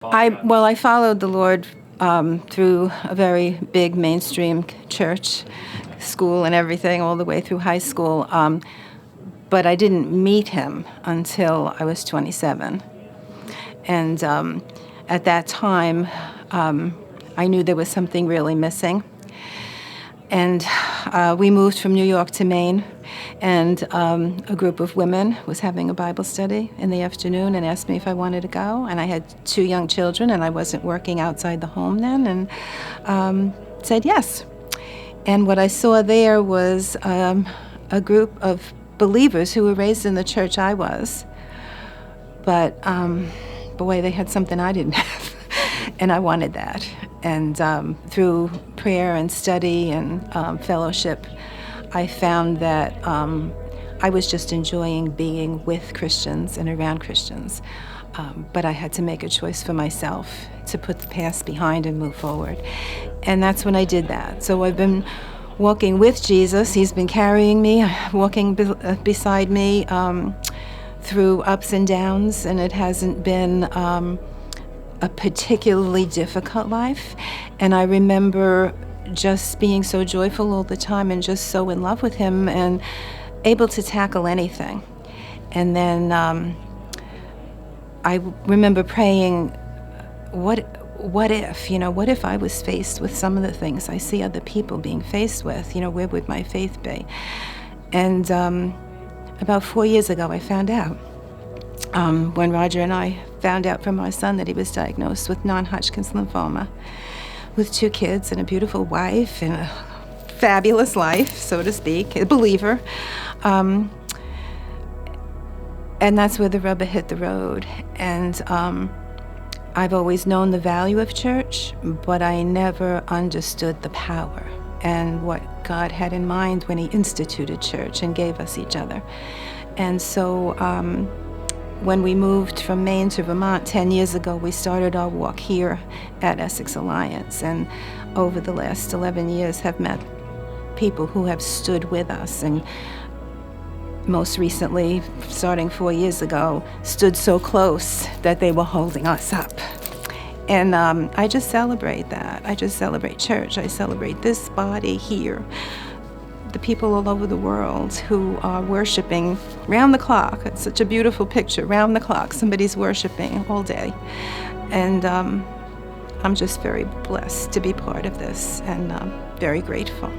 I followed the Lord through a very big mainstream church, school and everything, all the way through high school. But I didn't meet him until I was 27. And at that time, I knew there was something really missing. And we moved from New York to Maine, and a group of women was having a Bible study in the afternoon and asked me if I wanted to go. And I had 2 young children, and I wasn't working outside the home then, and said yes. And what I saw there was a group of believers who were raised in the church I was, but boy, they had something I didn't have, and I wanted that. And through prayer and study and fellowship, I found that I was just enjoying being with Christians and around Christians. But I had to make a choice for myself to put the past behind and move forward. And that's when I did that. So I've been walking with Jesus. He's been carrying me, walking beside me through ups and downs, and it hasn't been a particularly difficult life. And I remember just being so joyful all the time and just so in love with him and able to tackle anything. And then I remember praying, what if I was faced with some of the things I see other people being faced with? Where would my faith be? And about 4 years ago, I found out. When Roger and I found out from our son that he was diagnosed with non-Hodgkin's lymphoma, with 2 kids and a beautiful wife and a fabulous life, so to speak, a believer. And that's where the rubber hit the road. And I've always known the value of church, but I never understood the power and what God had in mind when he instituted church and gave us each other. And so when we moved from Maine to Vermont 10 years ago, we started our walk here at Essex Alliance, and over the last 11 years have met people who have stood with us, and most recently, starting 4 years ago, stood so close that they were holding us up. And I just celebrate that. I just celebrate church. I celebrate this body here, the people all over the world who are worshiping round the clock. It's such a beautiful picture, round the clock. Somebody's worshiping all day. And I'm just very blessed to be part of this, and very grateful.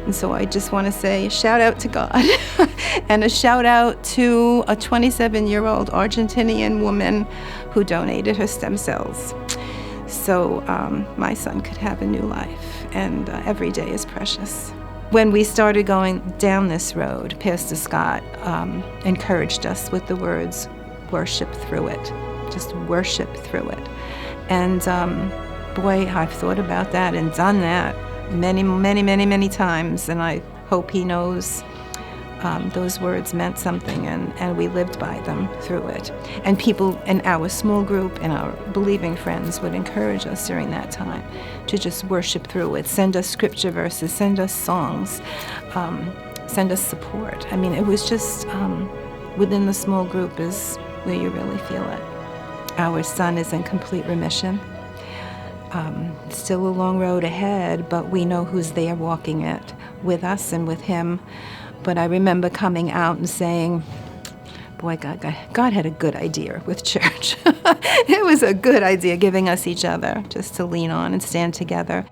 And so I just want to say a shout out to God and a shout out to a 27-year-old Argentinian woman who donated her stem cells so my son could have a new life, and every day is precious. When we started going down this road, Pastor Scott encouraged us with the words, worship through it. Just worship through it. And boy, I've thought about that and done that many times, and I hope he knows those words meant something, and we lived by them through it. And people in our small group and our believing friends would encourage us during that time to just worship through it, send us scripture verses, send us songs, send us support. I mean, it was just within the small group is where you really feel it. Our son is in complete remission. Still a long road ahead, but we know who's there walking it with us and with him. But I remember coming out and saying, boy, God had a good idea with church. It was a good idea, giving us each other just to lean on and stand together.